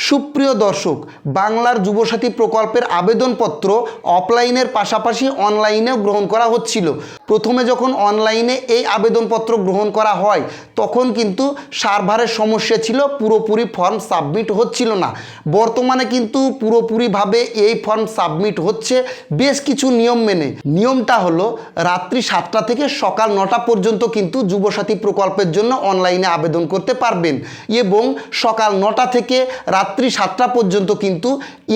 সুপ্রিয় দর্শক, বাংলার যুবসাথী প্রকল্পের আবেদনপত্র অফলাইনের পাশাপাশি অনলাইনেও গ্রহণ করা হচ্ছিল। প্রথমে যখন অনলাইনে এই আবেদনপত্র গ্রহণ করা হয় তখন কিন্তু সার্ভারের সমস্যা ছিল, পুরোপুরি ফর্ম সাবমিট হচ্ছিল না। বর্তমানে কিন্তু পুরোপুরিভাবে এই ফর্ম সাবমিট হচ্ছে বেশ কিছু নিয়ম মেনে। নিয়মটা হলো রাত্রি 7টা থেকে সকাল 9টা পর্যন্ত কিন্তু যুবসাথী প্রকল্পের জন্য অনলাইনে আবেদন করতে পারবেন এবং সকাল 9টা থেকে রাত্রি 7টা পর্যন্ত কিন্তু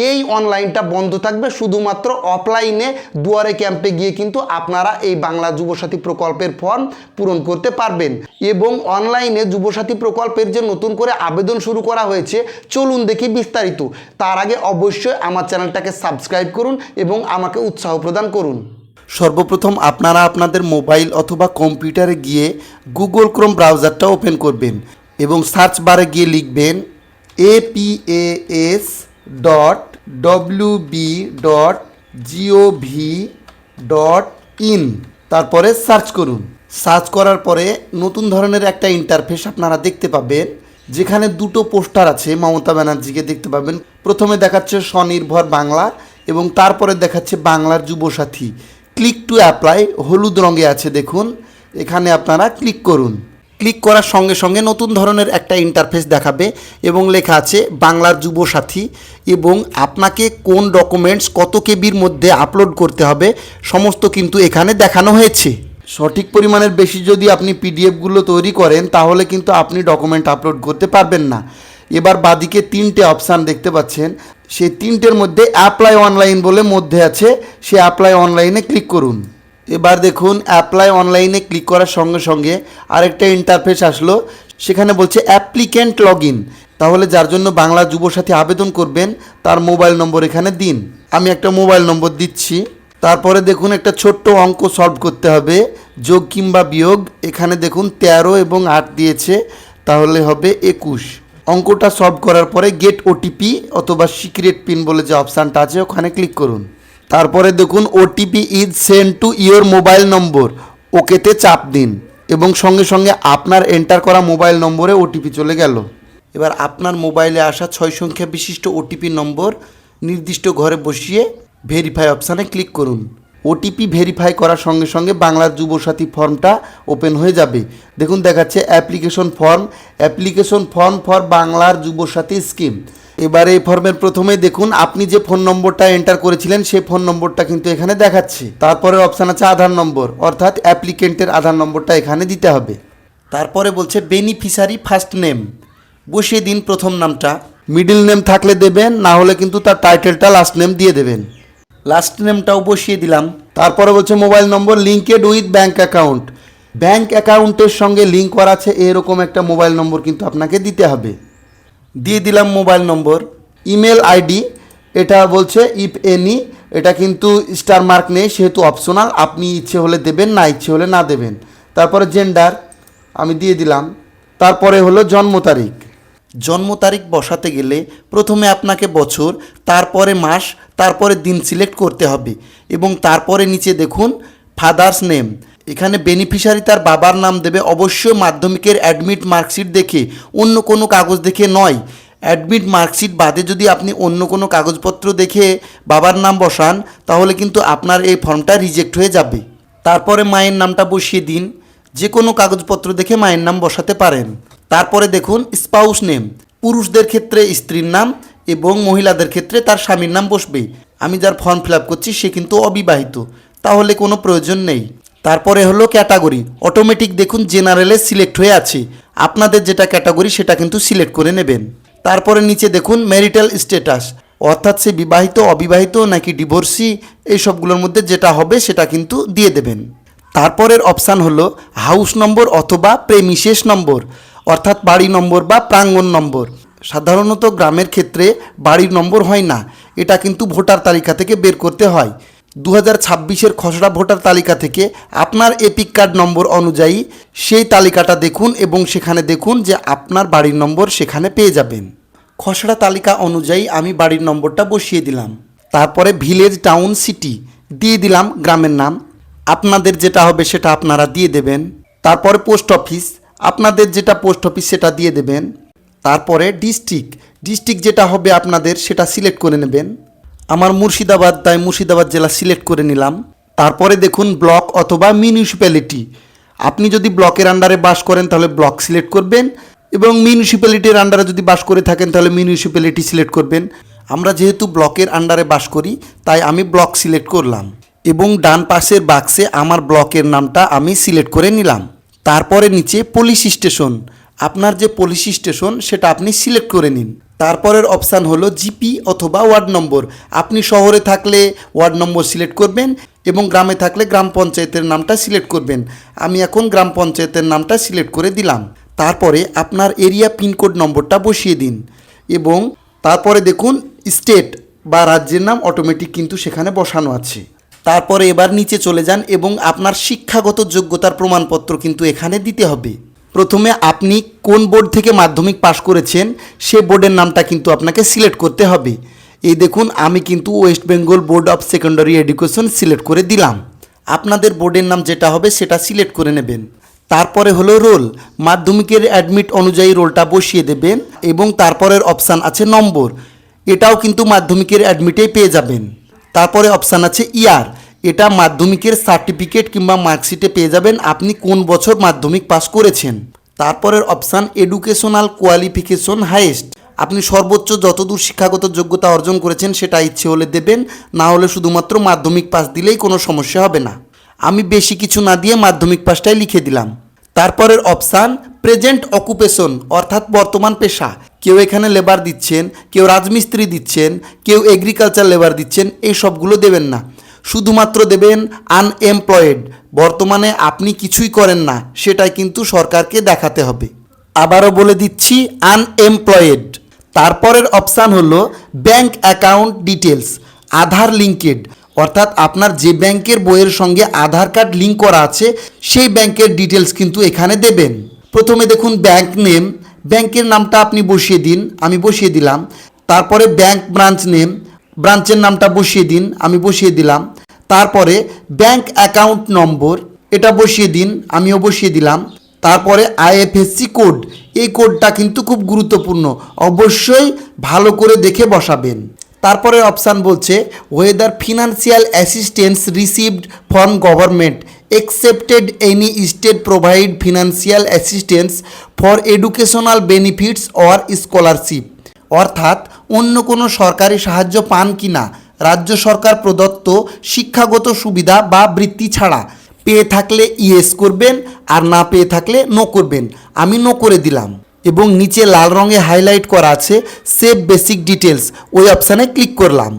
এই অনলাইনটা বন্ধ থাকবে। শুধুমাত্র অফলাইনে দুয়ারে ক্যাম্পে গিয়ে কিন্তু আপনারা এই বাংলা যুবসাথী প্রকল্পের ফর্ম পূরণ করতে পারবেন। এবং অনলাইনে যুবসাথী প্রকল্পের যে নতুন করে আবেদন শুরু করা হয়েছে, চলুন দেখি বিস্তারিত। তার আগে অবশ্যই আমার চ্যানেলটাকে সাবস্ক্রাইব করুন এবং আমাকে উৎসাহ প্রদান করুন। সর্বপ্রথম আপনারা আপনাদের মোবাইল অথবা কম্পিউটারে গিয়ে গুগল ক্রোম ব্রাউজারটা ওপেন করবেন এবং সার্চ বারে গিয়ে লিখবেন apas.wb.gov.in, তারপরে সার্চ করুন। সার্চ করার পরে নতুন ধরনের একটা ইন্টারফেস আপনারা দেখতে পাবেন, যেখানে দুটো পোস্টার আছে। মমতা ব্যানার্জিকে দেখতে পাবেন। প্রথমে দেখাচ্ছে স্বনির্ভর বাংলা এবং তারপরে দেখাচ্ছে বাংলার যুবসাথী। ক্লিক টু অ্যাপ্লাই হলুদ রঙে আছে, দেখুন। এখানে আপনারা ক্লিক করুন। ক্লিক করার সঙ্গে সঙ্গে নতুন ধরনের একটা ইন্টারফেস দেখাবে এবং লেখা আছে বাংলার যুবসাথী এবং আপনাকে কোন ডকুমেন্টস কত কেবির মধ্যে আপলোড করতে হবে সমস্ত কিন্তু এখানে দেখানো হয়েছে। সঠিক পরিমাণের বেশি যদি আপনি পিডিএফগুলো তৈরি করেন তাহলে কিন্তু আপনি ডকুমেন্ট আপলোড করতে পারবেন না। এবার বাদিকে 3টে অপশান দেখতে পাচ্ছেন, সেই 3টের মধ্যে অ্যাপ্লাই অনলাইন বলে মধ্যে আছে, সে অ্যাপ্লাই অনলাইনে ক্লিক করুন। এবার দেখুন অ্যাপ্লাই অনলাইনে ক্লিক করার সঙ্গে সঙ্গে আরেকটা ইন্টারফেস আসলো, সেখানে বলছে অ্যাপ্লিক্যান্ট লগ ইন। তাহলে যার জন্য বাংলা যুবসাথী আবেদন করবেন তার মোবাইল নম্বর এখানে দিন। আমি একটা মোবাইল নম্বর দিচ্ছি। তারপরে দেখুন একটা ছোট্ট অঙ্ক সলভ করতে হবে, যোগ কিংবা বিয়োগ। এখানে দেখুন 13 এবং 8 দিয়েছে, তাহলে হবে 21। অঙ্কটা সলভ করার পরে গেট ওটিপি অথবা সিক্রেট পিন বলে যে অপশানটা আছে ওখানে ক্লিক করুন। তারপরে দেখুন OTP is send to your mobile number, ওকেতে চাপ দিন এবং সঙ্গে সঙ্গে আপনার এন্টার করা মোবাইল নম্বরে ওটিপি চলে গেল। এবার আপনার মোবাইলে আসা 6 সংখ্যা বিশিষ্ট ওটিপি নম্বর নির্দিষ্ট ঘরে বসিয়ে ভেরিফাই অপশানে ক্লিক করুন। ওটিপি ভেরিফাই করার সঙ্গে সঙ্গে বাংলার যুবসাথী ফর্মটা ওপেন হয়ে যাবে। দেখুন দেখাচ্ছে অ্যাপ্লিকেশন ফর্ম ফর বাংলার যুবসাথী স্কিম। এবারে এই ফর্মের প্রথমে দেখুন আপনি যে ফোন নম্বরটা এন্টার করেছিলেন সেই ফোন নম্বরটা কিন্তু এখানে দেখাচ্ছে। তারপরে অপশান আছে আধার নম্বর, অর্থাৎ অ্যাপ্লিকেন্টের আধার নম্বরটা এখানে দিতে হবে। তারপরে বলছে বেনিফিশিয়ারি ফার্স্ট নেম, বসিয়ে দিন প্রথম নামটা। মিডল নেম থাকলে দেবেন, না হলে কিন্তু তার টাইটেলটা লাস্ট নেম দিয়ে দেবেন। লাস্ট নেমটাও বসিয়ে দিলাম। তারপরে বলছে mobile number linked with bank account, bank অ্যাকাউন্টের সঙ্গে লিঙ্ক করা আছে এরকম একটা মোবাইল নম্বর কিন্তু আপনাকে দিতে হবে। দিয়ে দিলাম মোবাইল নম্বর। ইমেল আইডি, এটা বলছে ইফ এনি, এটা কিন্তু স্টার মার্ক নেই সেহেতু অপশনাল, আপনি ইচ্ছে হলে দেবেন, না ইচ্ছে হলে না দেবেন। তারপরে জেন্ডার আমি দিয়ে দিলাম। তারপরে হলো জন্ম তারিখ বসাতে গেলে প্রথমে আপনাকে বছর, তারপরে মাস, তারপরে দিন সিলেক্ট করতে হবে এবং তারপরে নিচে দেখুন ফাদার্স নেম। এখানে বেনিফিশিয়ারি তার বাবার নাম দেবে, অবশ্যই মাধ্যমিকের অ্যাডমিট মার্কশিট দেখে, অন্য কোনো কাগজ দেখে নয়। অ্যাডমিট মার্কশিট বাদে যদি আপনি অন্য কোনো কাগজপত্র দেখে বাবার নাম বসান তাহলে কিন্তু আপনার এই ফর্মটা রিজেক্ট হয়ে যাবে। তারপরে মায়ের নামটা বসিয়ে দিন, যে কোনো কাগজপত্র দেখে মায়ের নাম বসাতে পারেন। তারপরে দেখুন স্পাউস নেম, পুরুষদের ক্ষেত্রে স্ত্রীর নাম এবং মহিলাদের ক্ষেত্রে তার স্বামীর নাম বসবে। আমি যার ফর্ম ফিল আপ করছি সে কিন্তু অবিবাহিত, তাহলে কোনো প্রয়োজন নেই। তারপরে হলো ক্যাটাগরি, অটোমেটিক দেখুন জেনারেলে সিলেক্ট হয়ে আছে, আপনাদের যেটা ক্যাটাগরি সেটা কিন্তু সিলেক্ট করে নেবেন। তারপরে নিচে দেখুন ম্যারিটাল স্ট্যাটাস, অর্থাৎ সে বিবাহিত, অবিবাহিত নাকি ডিভোর্সি, এই সবগুলোর মধ্যে যেটা হবে সেটা কিন্তু দিয়ে দেবেন। তারপরের অপশান হলো হাউস নম্বর অথবা প্রেমিসেস নম্বর, অর্থাৎ বাড়ি নম্বর বা প্রাঙ্গণ নম্বর। সাধারণত গ্রামের ক্ষেত্রে বাড়ির নম্বর হয় না, এটা কিন্তু ভোটার তালিকা থেকে বের করতে হয়। 2026-এর খসড়া ভোটার তালিকা থেকে আপনার এপিক কার্ড নম্বর অনুযায়ী সেই তালিকাটা দেখুন এবং সেখানে দেখুন যে আপনার বাড়ির নম্বর সেখানে পেয়ে যাবেন। খসড়া তালিকা অনুযায়ী আমি বাড়ির নম্বরটা বসিয়ে দিলাম। তারপরে ভিলেজ, টাউন, সিটি দিয়ে দিলাম গ্রামের নাম। আপনাদের যেটা হবে সেটা আপনারা দিয়ে দেবেন। তারপরে পোস্ট অফিস, আপনাদের যেটা পোস্ট অফিস সেটা দিয়ে দেবেন। তারপরে ডিস্ট্রিক্ট যেটা হবে আপনাদের সেটা সিলেক্ট করে নেবেন। আমার মুর্শিদাবাদ, তাই মুর্শিদাবাদ জেলা সিলেক্ট করে নিলাম। তারপরে দেখুন ব্লক অথবা মিউনিসিপ্যালিটি। আপনি যদি ব্লকের আন্ডারে বাস করেন তাহলে ব্লক সিলেক্ট করবেন, এবং মিউনিসিপ্যালিটির আন্ডারে যদি বাস করে থাকেন তাহলে মিউনিসিপ্যালিটি সিলেক্ট করবেন। আমরা যেহেতু ব্লকের আন্ডারে বাস করি তাই আমি ব্লক সিলেক্ট করলাম, এবং ডান পাশের বাক্সে আমার ব্লকের নামটা আমি সিলেক্ট করে নিলাম। তারপরে নিচে পুলিশ স্টেশন, আপনার যে পুলিশ স্টেশন সেটা আপনি সিলেক্ট করে নিন। তারপরের অপশান হলো জিপি অথবা ওয়ার্ড নম্বর। আপনি শহরে থাকলে ওয়ার্ড নম্বর সিলেক্ট করবেন, এবং গ্রামে থাকলে গ্রাম পঞ্চায়েতের নামটা সিলেক্ট করবেন। আমি এখন গ্রাম পঞ্চায়েতের নামটা সিলেক্ট করে দিলাম। তারপরে আপনার এরিয়া পিনকোড নম্বরটা বসিয়ে দিন, এবং তারপরে দেখুন স্টেট বা রাজ্যের নাম অটোমেটিক কিন্তু সেখানে বসানো আছে। তারপরে এবার নিচে চলে যান, এবং আপনার শিক্ষাগত যোগ্যতার প্রমাণপত্র কিন্তু এখানে দিতে হবে। প্রথমে আপনি কোন বোর্ড থেকে মাধ্যমিক পাশ করেছেন সে বোর্ডের নামটা কিন্তু আপনাকে সিলেক্ট করতে হবে। এই দেখুন আমি কিন্তু West Bengal board of secondary education select করে দিলাম। আপনাদের বোর্ডের নাম যেটা হবে সেটা সিলেক্ট করে নেবেন। তারপরে হলো রোল, মাধ্যমিকের অ্যাডমিট অনুযায়ী রোলটা বসিয়ে দেবেন, এবং তারপরের অপশান আছে নম্বর, এটাও কিন্তু মাধ্যমিকের অ্যাডমিটেই পেয়ে যাবেন। তারপরে অপশান আছে ইয়ার, এটা মাধ্যমিকের সার্টিফিকেট কিংবা মার্কশিটে পেয়ে যাবেন আপনি কোন বছর মাধ্যমিক পাস করেছেন। তারপরের অপশান এডুকেশনাল কোয়ালিফিকেশন হাইয়েস্ট, আপনি সর্বোচ্চ যতদূর শিক্ষাগত যোগ্যতা অর্জন করেছেন সেটা ইচ্ছে হলে দেবেন, না হলে শুধুমাত্র মাধ্যমিক পাস দিলেই কোনো সমস্যা হবে না। আমি বেশি কিছু না দিয়ে মাধ্যমিক পাসটাই লিখে দিলাম। তারপরের অপশান প্রেজেন্ট অকুপেশন, অর্থাৎ বর্তমান পেশা। কেউ এখানে লেবার দিচ্ছেন, কেউ রাজমিস্ত্রি দিচ্ছেন, কেউ এগ্রিকালচার লেবার দিচ্ছেন, এই সবগুলো দেবেন না, শুধুমাত্র দেবেন আনএমপ্লয়েড, বর্তমানে আপনি কিছুই করেন না সেটাই কিন্তু সরকারকে দেখাতে হবে। আবারও বলে দিচ্ছি আনএমপ্লয়েড। তারপরের অপশান হলো ব্যাংক অ্যাকাউন্ট ডিটেলস, আধার লিঙ্কেড, অর্থাৎ আপনার যে ব্যাংকের বইয়ের সঙ্গে আধার কার্ড লিঙ্ক করা আছে সেই ব্যাংকের ডিটেলস কিন্তু এখানে দেবেন। প্রথমে দেখুন ব্যাংক নেম, ব্যাংকের নামটা আপনি বসিয়ে দিন, আমি বসিয়ে দিলাম। তারপরে ব্যাংক ব্রাঞ্চ নেম, ব্রাঞ্চের নামটা বসিয়ে দিন, আমি বসিয়ে দিলাম। তারপরে ব্যাংক অ্যাকাউন্ট নম্বর, এটা বসিয়ে দিন, আমিও বসিয়ে দিলাম। তারপরে আইএফএসসি কোড, এই কোডটা কিন্তু খুব গুরুত্বপূর্ণ, অবশ্যই ভালো করে দেখে বসাবেন। তারপরে অপশান বলছে weather financial assistance received from government accepted any state provide financial assistance for educational benefits or scholarship, অর্থাৎ অন্য কোনো সরকারি সাহায্য পান কি না রাজ্য সরকার প্রদত্ত শিক্ষাগত সুবিধা বা বৃত্তি ছাড়া। পেয়ে থাকলে ইয়েস করবেন, আর না পেয়ে থাকলে নো করবেন। আমি নো করে দিলাম, এবং নিচে লাল রঙে হাইলাইট করা আছে সেভ বেসিক ডিটেলস, ওই অপশানে ক্লিক করলাম।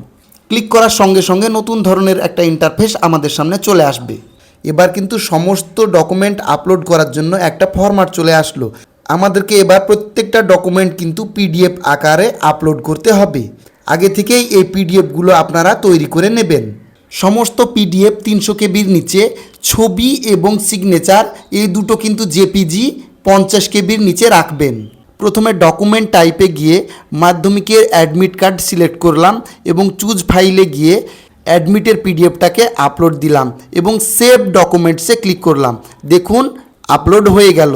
ক্লিক করার সঙ্গে সঙ্গে নতুন ধরনের একটা ইন্টারফেস আমাদের সামনে চলে আসবে। এবার কিন্তু সমস্ত ডকুমেন্ট আপলোড করার জন্য একটা ফরম্যাট চলে আসলো। আমাদেরকে এবার প্রত্যেকটা ডকুমেন্ট কিন্তু পিডিএফ আকারে আপলোড করতে হবে। আগে থেকেই এই পিডিএফগুলো আপনারা তৈরি করে নেবেন। সমস্ত পিডিএফ 300 কেবির নিচে, ছবি এবং সিগনেচার এই দুটো কিন্তু জেপিজি 50 কেবির নিচে রাখবেন। প্রথমে ডকুমেন্ট টাইপে গিয়ে মাধ্যমিকের অ্যাডমিট কার্ড সিলেক্ট করলাম, এবং চুজ ফাইলে গিয়ে অ্যাডমিটের পিডিএফটাকে আপলোড দিলাম, এবং সেভ ডকুমেন্টসে ক্লিক করলাম। দেখুন আপলোড হয়ে গেল,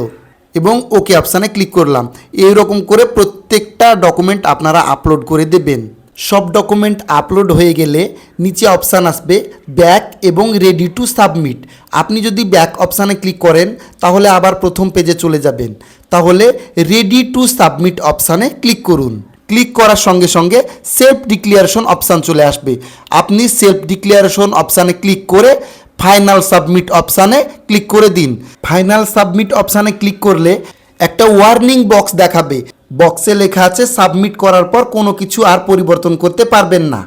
এবং ওকে অপশানে ক্লিক করলাম। এই রকম করে প্রত্যেকটা ডকুমেন্ট আপনারা আপলোড করে দেবেন। সব ডকুমেন্ট আপলোড হয়ে গেলে নিচে অপশান আসবে ব্যাক এবং রেডি টু সাবমিট। আপনি যদি ব্যাক অপশানে ক্লিক করেন তাহলে আবার প্রথম পেজে চলে যাবেন, তাহলে রেডি টু সাবমিট অপশানে ক্লিক করুন। ক্লিক করার সঙ্গে সঙ্গে সেলফ ডিক্লিয়ারেশন অপশান চলে আসবে। আপনি সেলফ ডিক্লিয়ারেশন অপশানে ক্লিক করে ফাইনাল সাবমিট অপশানে ক্লিক করে দিন। ফাইনাল সাবমিট অপশানে ক্লিক করলে একটা ওয়ার্নিং বক্স দেখাবে, বক্সে লেখা আছে সাবমিট করার পর কোনো কিছু আর পরিবর্তন করতে পারবেন না।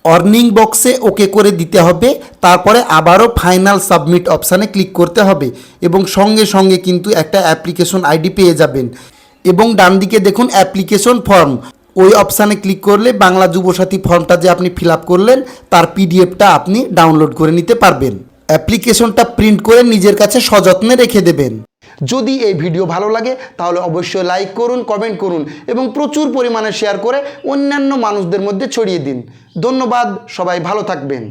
ওয়ার্নিং বক্সে ওকে করে দিতে হবে, তারপরে আবারও ফাইনাল সাবমিট অপশানে ক্লিক করতে হবে, এবং সঙ্গে সঙ্গে কিন্তু একটা অ্যাপ্লিকেশন আইডি পেয়ে যাবেন। এবং ডান দিকে দেখুন অ্যাপ্লিকেশন ফর্ম, ওই অপশানে ক্লিক করলে বাংলা যুবসাথী ফর্মটা যে আপনি ফিল আপ করলেন তার পিডিএফটা আপনি ডাউনলোড করে নিতে পারবেন। অ্যাপ্লিকেশনটা প্রিন্ট করে নিজের কাছে সযত্নে রেখে দেবেন। যদি এই ভিডিও ভালো লাগে তাহলে অবশ্যই লাইক করুন, কমেন্ট করুন, এবং প্রচুর পরিমাণে শেয়ার করে অন্যান্য মানুষদের মধ্যে ছড়িয়ে দিন। ধন্যবাদ, সবাই ভালো থাকবেন।